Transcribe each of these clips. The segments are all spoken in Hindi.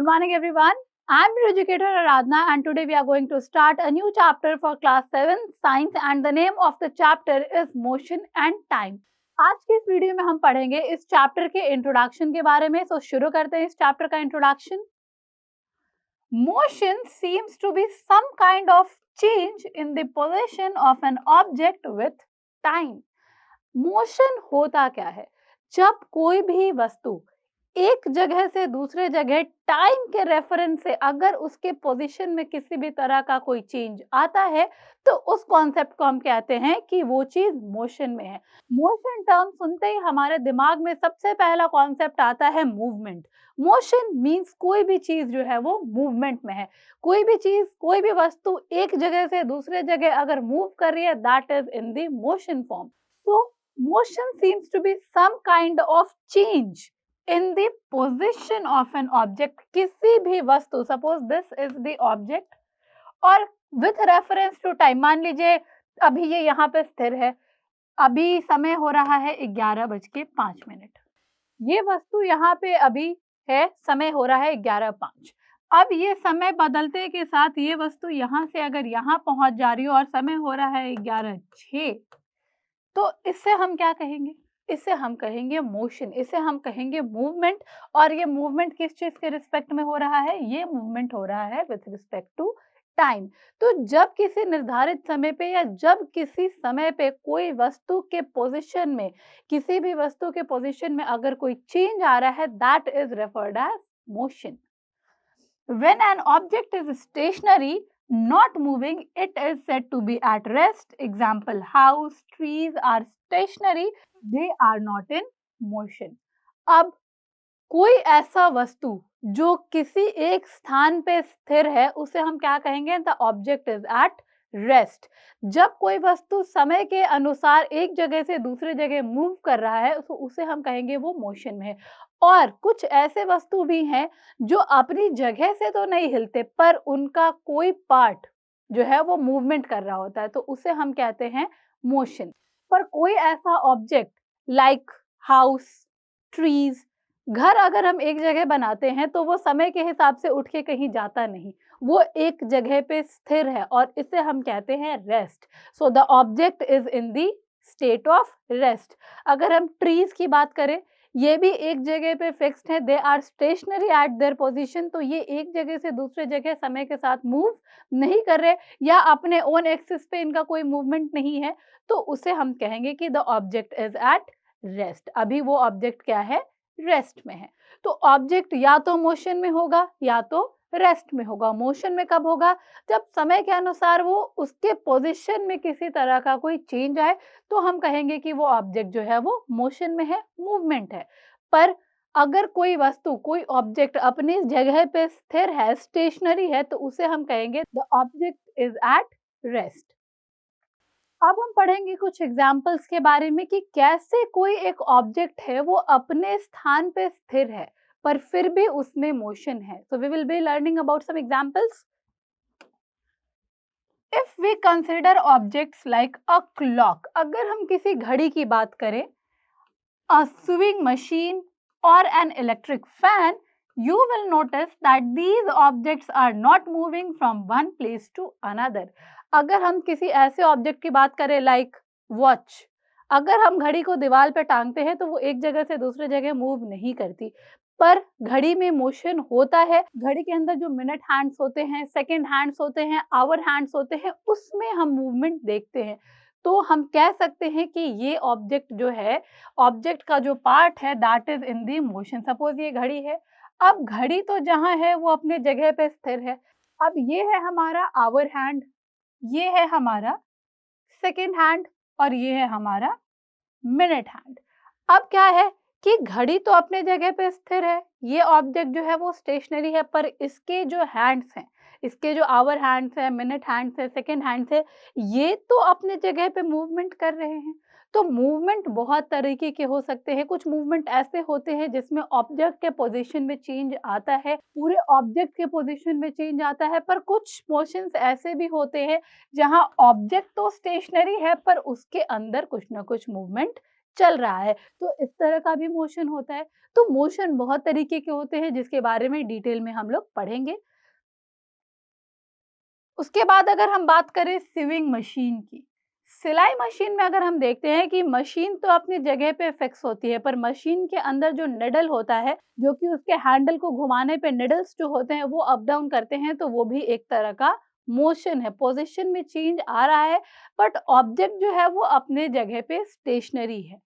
morning everyone. I'm your educator Aradhana and today we are going to start a new chapter for class 7 science and the name of the chapter is motion and time. आज के इस वीडियो में हम पढ़ेंगे इस चैप्टर के इंट्रोडक्शन के बारे में। तो शुरू करते हैं इस चैप्टर का introduction. Motion seems to be some kind of change in the position of an object with time. Motion होता क्या है? जब कोई भी वस्तु एक जगह से दूसरे जगह टाइम के रेफरेंस से अगर उसके पोजीशन में किसी भी तरह का कोई चेंज आता है तो उस कॉन्सेप्ट को हम कहते हैं कि वो चीज मोशन में है। मोशन टर्म सुनते ही हमारे दिमाग में सबसे पहला कॉन्सेप्ट आता है मूवमेंट। मोशन मींस कोई भी चीज जो है वो मूवमेंट में है। कोई भी चीज, कोई भी वस्तु एक जगह से दूसरे जगह अगर मूव कर रही है, that is in the motion form. So motion seems to be some kind of change in the position of an object. किसी भी वस्तु, suppose this is the object और with reference to time, मान लीजिए अभी ये यहाँ पे स्थिर है, अभी समय हो रहा है 11:05। ये वस्तु यहाँ पे अभी है, समय हो रहा है 11:05। अब ये समय बदलते के साथ ये वस्तु यहाँ से अगर यहाँ पहुंच जा रही हो और समय हो रहा है 11:06, तो इससे हम क्या कहेंगे? इससे हम कहेंगे मोशन, इसे हम कहेंगे मूवमेंट। और ये मूवमेंट किस चीज के रिस्पेक्ट में हो रहा है? ये मूवमेंट हो रहा है विथ रिस्पेक्ट टू टाइम। तो जब किसी निर्धारित समय पे या जब किसी समय पे कोई वस्तु के पोजीशन में, किसी भी वस्तु के पोजीशन में अगर कोई चेंज आ रहा है, that is referred as motion. When an object is stationary, not moving, it is said to be at rest. Example, house, trees are stationary, they are not in motion. अब कोई ऐसा वस्तु जो किसी एक स्थान पे स्थिर है उसे हम क्या कहेंगे? The object is at rest. जब कोई वस्तु समय के अनुसार एक जगह से दूसरे जगह मूव कर रहा है तो उसे हम कहेंगे वो मोशन में है। और कुछ ऐसे वस्तु भी हैं जो अपनी जगह से तो नहीं हिलते पर उनका कोई पार्ट जो है वो मूवमेंट कर रहा होता है, तो उसे हम कहते हैं मोशन। पर कोई ऐसा ऑब्जेक्ट लाइक हाउस, ट्रीज, घर अगर हम एक जगह बनाते हैं तो वो समय के हिसाब से उठ के कहीं जाता नहीं, वो एक जगह पे स्थिर है और इसे हम कहते हैं rest. So the object is in the state of rest. अगर हम ट्रीज की बात करें, ये भी एक जगह पे फिक्स्ड है, they are stationary at their position. तो ये एक जगह से दूसरे जगह समय के साथ मूव नहीं कर रहे या अपने ओन एक्सिस पे इनका कोई मूवमेंट नहीं है, तो उसे हम कहेंगे कि the object is at rest. अभी वो ऑब्जेक्ट क्या है? रेस्ट में है। तो ऑब्जेक्ट या तो मोशन में होगा या तो रेस्ट में होगा। मोशन में कब होगा? जब समय के अनुसार वो उसके पोजीशन में किसी तरह का कोई चेंज आए तो हम कहेंगे कि वो ऑब्जेक्ट जो है वो मोशन में है, मूवमेंट है। पर अगर कोई वस्तु, कोई ऑब्जेक्ट अपनी जगह पे स्थिर है, स्टेशनरी है, तो उसे हम कहेंगे the object is at rest. अब हम पढ़ेंगे कुछ एग्जाम्पल्स के बारे में कि कैसे कोई एक ऑब्जेक्ट है वो अपने स्थान पे स्थिर है पर फिर भी उसमें मोशन है। So we will be learning about some examples. If we consider objects like a clock, अगर हम किसी घड़ी की बात करें, अ स्विंग मशीन और an electric fan, you will notice that these objects are not moving from one place to another. अगर हम किसी ऐसे ऑब्जेक्ट की बात करें लाइक वॉच, अगर हम घड़ी को दीवार पे टांगते हैं तो वो एक जगह से दूसरे जगह मूव नहीं करती, पर घड़ी में मोशन होता है। घड़ी के अंदर जो मिनट हैंड्स होते हैं, सेकंड हैंड्स होते हैं, आवर हैंड्स होते हैं, उसमें हम मूवमेंट देखते हैं। तो हम कह सकते हैं कि ये ऑब्जेक्ट जो है, ऑब्जेक्ट का जो पार्ट है, that is in the motion. Suppose ये घड़ी है, अब घड़ी तो जहां है वो अपने जगह पे स्थिर है। अब ये है हमारा आवर हैंड, ये है हमारा सेकंड हैंड और ये है हमारा मिनट हैंड। अब क्या है कि घड़ी तो अपने जगह पे स्थिर है, ये ऑब्जेक्ट जो है वो स्टेशनरी है, पर इसके जो हैंड्स हैं, इसके जो आवर हैंड्स है, मिनट हैंड्स है, सेकंड हैंड्स है, ये तो अपने जगह पे मूवमेंट कर रहे हैं। तो मूवमेंट बहुत तरीके के हो सकते हैं। कुछ मूवमेंट ऐसे होते हैं जिसमें ऑब्जेक्ट के पोजीशन में चेंज आता है, पूरे ऑब्जेक्ट के पोजीशन में चेंज आता है, पर कुछ मोशंस ऐसे भी होते हैं जहां ऑब्जेक्ट तो स्टेशनरी है पर उसके अंदर कुछ ना कुछ मूवमेंट चल रहा है, तो इस तरह का भी मोशन होता है। तो मोशन बहुत तरीके के होते हैं जिसके बारे में डिटेल में हम लोग पढ़ेंगे। उसके बाद अगर हम बात करें सिविंग मशीन की, सिलाई मशीन में अगर हम देखते हैं कि मशीन तो अपनी जगह पे फिक्स होती है, पर मशीन के अंदर जो निडल होता है, जो कि उसके हैंडल को घुमाने पे निडल्स जो होते हैं वो अप डाउन करते हैं, तो वो भी एक तरह का मोशन है। पोजीशन में चेंज आ रहा है, बट ऑब्जेक्ट जो है वो अपने जगह पे स्टेशनरी है।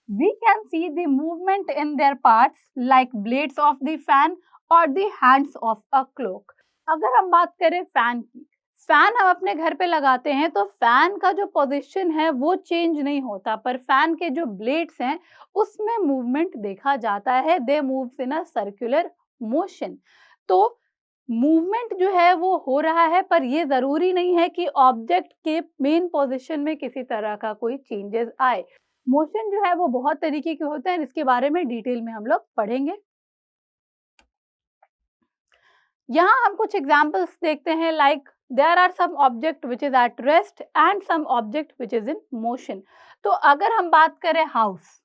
We can see the movement in their parts like blades of the fan or the hands of a clock. अगर हम बात करें फैन की, फैन हम अपने घर पे लगाते हैं तो फैन का जो पोजीशन है वो चेंज नहीं होता, पर फैन के जो ब्लेड्स हैं उसमें मूवमेंट देखा जाता है। They moves in a circular motion. तो मूवमेंट जो है वो हो रहा है, पर ये जरूरी नहीं है कि ऑब्जेक्ट के मेन पोजीशन में किसी तरह का कोई चेंजेस आए। मोशन जो है वो बहुत तरीके के होते हैं, इसके बारे में डिटेल में हम लोग पढ़ेंगे। यहाँ हम कुछ एग्जांपल्स देखते हैं, like there are some object which is at rest and some object which is in motion. तो अगर हम बात करें हाउस,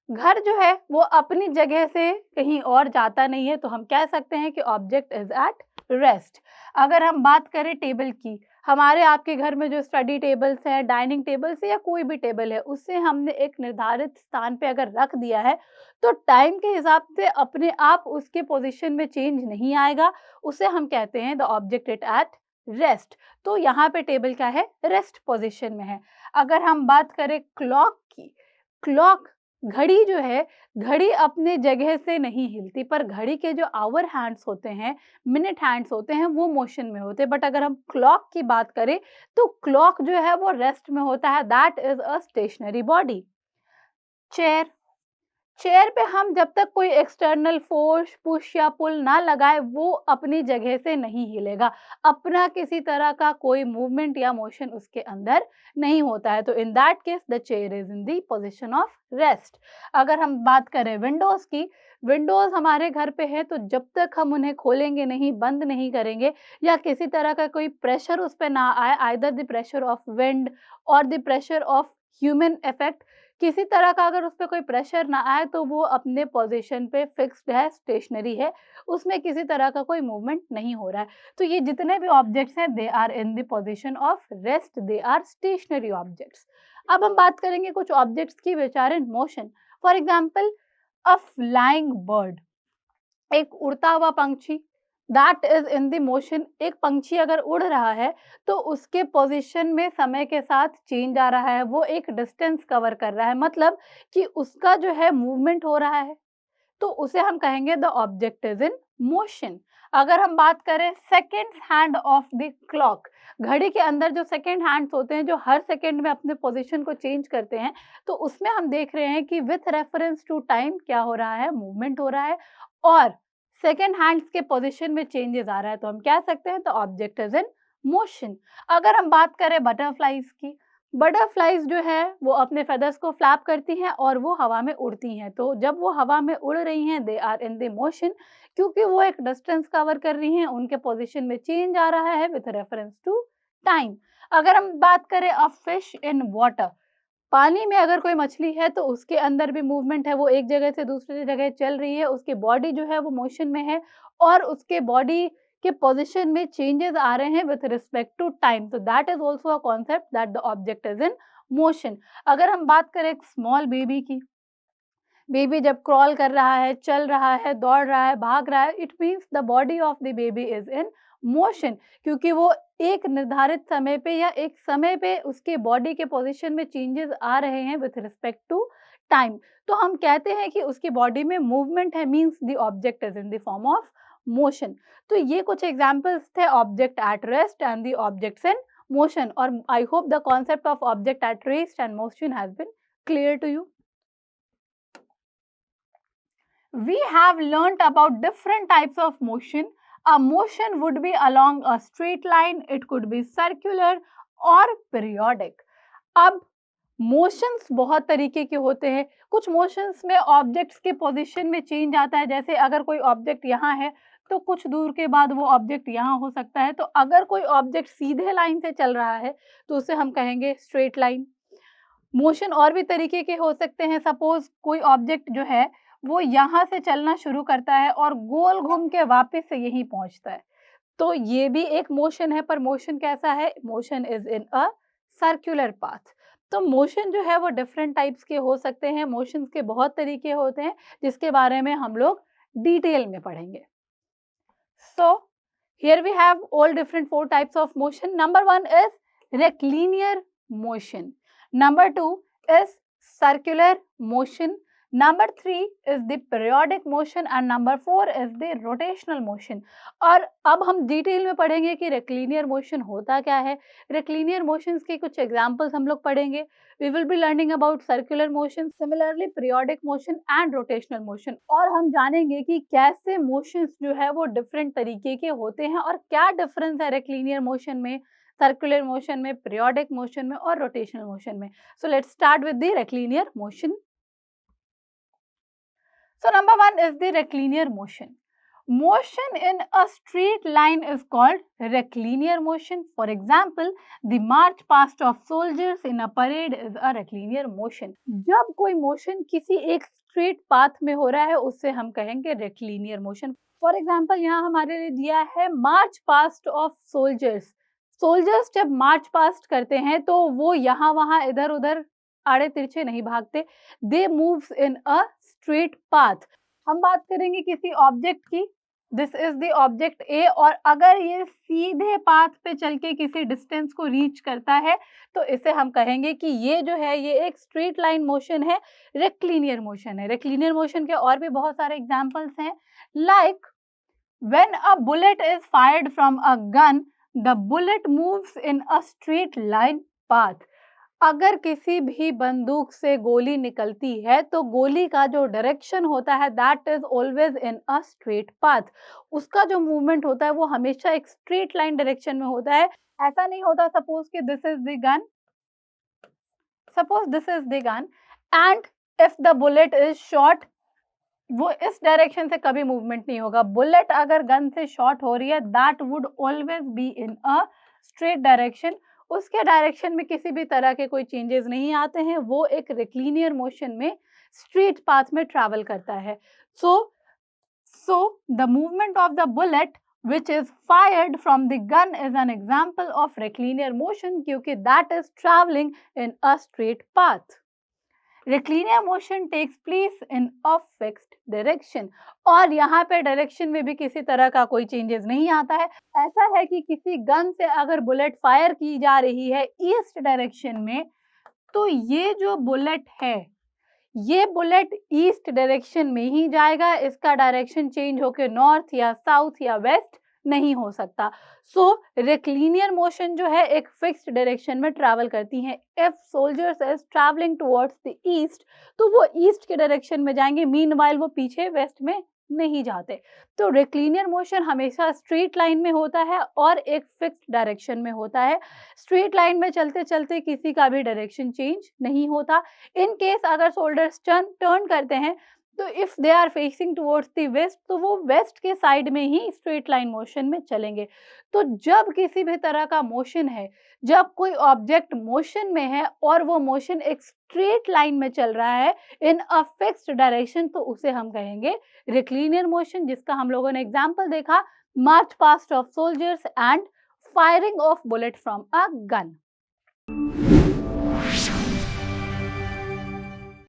घर जो है वो अपनी जगह से कहीं और जाता नहीं है, तो हम कह सकते हैं कि ऑब्जेक्ट इज एट रेस्ट। अगर हम बात करें टेबल की, हमारे आपके घर में जो स्टडी टेबल्स हैं, डाइनिंग टेबल्स या कोई भी टेबल है, उससे हमने एक निर्धारित स्थान पे अगर रख दिया है, तो टाइम के हिसाब से अपने आप उसके पोजीशन में चेंज नहीं आएगा, उसे हम कहते हैं the object it at rest. तो यहाँ पे टेबल क्या है, रेस्ट पोजीशन में है। अगर हम बात करें क्लॉक की, क्लॉक घड़ी जो है, घड़ी अपने जगह से नहीं हिलती, पर घड़ी के जो आवर हैंड्स होते हैं, मिनट हैंड्स होते हैं, वो मोशन में होते हैं। बट अगर हम क्लॉक की बात करें तो क्लॉक जो है वो रेस्ट में होता है, that is a stationary body. Chair, chair पे हम जब तक कोई एक्सटर्नल फोर्स पुश या पुल ना लगाए, वो अपनी जगह से नहीं हिलेगा, अपना किसी तरह का कोई मूवमेंट या मोशन उसके अंदर नहीं होता है। तो in that case the chair is in the position of rest. अगर हम बात करें विंडोज की, विंडोज हमारे घर पे है, तो जब तक हम उन्हें खोलेंगे नहीं, बंद नहीं करेंगे, या किसी तरह का कोई प्रेशर उस पर ना आए, either the pressure of wind और the pressure of human effect, किसी तरह का अगर उस पे कोई प्रेशर ना आए, तो वो अपने पोजीशन पे फिक्स्ड है, स्टेशनरी है, उसमें किसी तरह का कोई मूवमेंट नहीं हो रहा है। तो ये जितने भी ऑब्जेक्ट्स हैं, they are in the position of rest, they are stationary objects. अब हम बात करेंगे कुछ ऑब्जेक्ट्स की which are in motion. For example a flying bird, एक उड़ता हुआ पंछी, that is in the motion. एक पंछी अगर उड़ रहा है तो उसके पोजीशन में समय के साथ चेंज आ रहा है, वो एक डिस्टेंस कवर कर रहा है, मतलब कि उसका जो है मूवमेंट हो रहा है, तो उसे हम कहेंगे the object is in motion. अगर हम बात करें second hand of the clock, घड़ी के अंदर जो सेकेंड हैंड्स होते हैं, जो हर सेकेंड में अपने पोजीशन को चेंज करते हैं, तो उसमें हम देख रहे हैं कि विथ रेफरेंस टू टाइम क्या हो रहा है, मूवमेंट हो रहा है, और सेकेंड हैंड्स के पोजीशन में चेंजेस आ रहा है, तो हम कह सकते हैं the object is in motion. अगर हम बात करें बटरफ्लाइज की, बटरफ्लाइज जो है वो अपने फेदर्स को फ्लैप करती हैं और वो हवा में उड़ती हैं, तो जब वो हवा में उड़ रही हैं, they are in the motion, क्योंकि वो एक डिस्टेंस कवर कर रही हैं, उनके पोजीशन में चेंज आ रहा है विथ रेफरेंस टू टाइम। अगर हम बात करें अ फिश इन वाटर, पानी में अगर कोई मछली है तो उसके अंदर भी मूवमेंट है, वो एक जगह से दूसरी जगह चल रही है, उसकी बॉडी जो है वो मोशन में है, और उसके बॉडी के पोजीशन में चेंजेस आ रहे हैं विथ रिस्पेक्ट टू टाइम, तो that is also a concept that the object is in motion. अगर हम बात करें एक स्मॉल बेबी की, बेबी जब क्रॉल कर रहा है, चल रहा है, दौड़ रहा है, भाग रहा है, it means the body of the baby is in motion, क्योंकि वो एक निर्धारित समय पे या एक समय पे उसके बॉडी के पोजीशन में चेंजेस आ रहे हैं विथ रिस्पेक्ट टू टाइम, तो हम कहते हैं कि उसकी बॉडी में मूवमेंट है, means the object is in the form of motion. तो ये कुछ एग्जाम्पल्स थे object at rest and the objects in motion, और I hope the concept of object at rest and motion has been clear to you. We have learnt about different types of motion. A motion would be along a straight line, it could be circular or periodic. अब मोशंस बहुत तरीके के होते हैं, कुछ मोशंस में ऑब्जेक्ट्स के पोजीशन में चेंज आता है, जैसे अगर कोई ऑब्जेक्ट यहाँ है तो कुछ दूर के बाद वो ऑब्जेक्ट यहाँ हो सकता है, तो अगर कोई ऑब्जेक्ट सीधे लाइन से चल रहा है तो उसे हम कहेंगे स्ट्रेट लाइन। मोशन और भी तरीके के हो सकते हैं। सपोज कोई ऑब्जेक्ट जो है वो यहाँ से चलना शुरू करता है और गोल घूम के वापस से यहीं पहुंचता है, तो ये भी एक मोशन है। पर मोशन कैसा है? Motion is in a circular path. तो मोशन जो है वो डिफरेंट टाइप्स के हो सकते हैं। मोशंस के बहुत तरीके होते हैं जिसके बारे में हम लोग डिटेल में पढ़ेंगे। So here we have all different four types of motion. Number one is rectilinear motion. Number two is circular motion. Number three is the periodic motion and number four is the rotational motion. और अब हम डिटेल में पढ़ेंगे कि रेक्लिनियर मोशन होता क्या है। रेक्लिनियर मोशंस के कुछ एग्जांपल्स हम लोग पढ़ेंगे। We will be learning about circular motion, similarly periodic motion and rotational motion. और हम जानेंगे कि कैसे मोशंस जो है वो डिफरेंट तरीके के होते हैं और क्या डिफरेंस है रेक्लिनियर मोशन में, सर्कुलर मोशन में, पीरियोडिक मोशन में और रोटेशनल मोशन में। So let's start with the rectilinear motion. So number one is the rectilinear motion. Motion in a straight line is called rectilinear motion. For example, the march past of soldiers in a parade is a rectilinear motion. जब कोई मोशन किसी एक स्ट्रेट पाथ में हो रहा है उससे हम कहेंगे रेक्टिलिनियर मोशन। फॉर एग्जाम्पल यहाँ हमारे लिए दिया है march past of soldiers. Soldiers जब मार्च पास्ट करते हैं तो वो यहाँ वहाँ इधर उधर आड़े तिरछे नहीं भागते, they moves in a straight path. हम बात करेंगे किसी ऑब्जेक्ट की, this is the object A, और अगर ये सीधे पाथ पे चल के किसी डिस्टेंस को रीच करता है तो इसे हम कहेंगे कि ये जो है ये एक स्ट्रेट लाइन मोशन है, रेक्टिलिनियर मोशन है। रेक्टिलिनियर मोशन के और भी बहुत सारे एग्जांपल्स हैं, like when a bullet is fired from a gun the bullet moves in a straight line path. अगर किसी भी बंदूक से गोली निकलती है तो गोली का जो डायरेक्शन होता है that is always in a straight path. उसका जो मूवमेंट होता है वो हमेशा एक स्ट्रेट लाइन डायरेक्शन में होता है। ऐसा नहीं होता सपोज कि this is the gun, suppose this is the gun and if the bullet is shot, वो इस डायरेक्शन से कभी मूवमेंट नहीं होगा। बुलेट अगर गन से शॉट हो रही है that would always be in a straight direction, उसके डायरेक्शन में किसी भी तरह के कोई चेंजेस नहीं आते हैं, वो एक रेक्टिलिनियर मोशन में स्ट्रेट पाथ में ट्रैवल करता है। So the movement of the bullet which is fired from the gun is an example of rectilinear motion क्योंकि that is traveling in a straight path. Rectilinear motion takes place in a fixed direction, और यहाँ पे डायरेक्शन में भी किसी तरह का कोई चेंजेस नहीं आता है। ऐसा है कि किसी गन से अगर बुलेट फायर की जा रही है ईस्ट डायरेक्शन में तो ये जो बुलेट है ये बुलेट ईस्ट डायरेक्शन में ही जाएगा, इसका डायरेक्शन चेंज होकर नॉर्थ या साउथ या वेस्ट नहीं हो सकता। सो रेक्टिलिनियर मोशन जो है एक फिक्स्ड डायरेक्शन में ट्रैवल करती हैं। If soldiers is travelling towards the east तो वो ईस्ट के डायरेक्शन में जाएंगे, मीनवाइल वो पीछे वेस्ट में नहीं जाते। तो रेक्टिलिनियर मोशन हमेशा स्ट्रेट लाइन में होता है और एक फिक्स्ड डायरेक्शन में होता है। स्ट्रेट लाइन में चलते चलते किसी का भी डायरेक्शन चेंज नहीं होता। इन केस अगर सोल्जर्स टर्न करते हैं तो if they are facing towards the west तो वो वेस्ट के साइड में ही स्ट्रेट लाइन मोशन में चलेंगे। तो जब किसी भी तरह का मोशन है, जब कोई ऑब्जेक्ट मोशन में है और वो मोशन एक स्ट्रेट लाइन में चल रहा है इन अ फिक्स्ड डायरेक्शन, तो उसे हम कहेंगे रेक्टिलिनियर मोशन, जिसका हम लोगों ने एग्जांपल देखा, march past of soldiers and firing of bullet from a gun.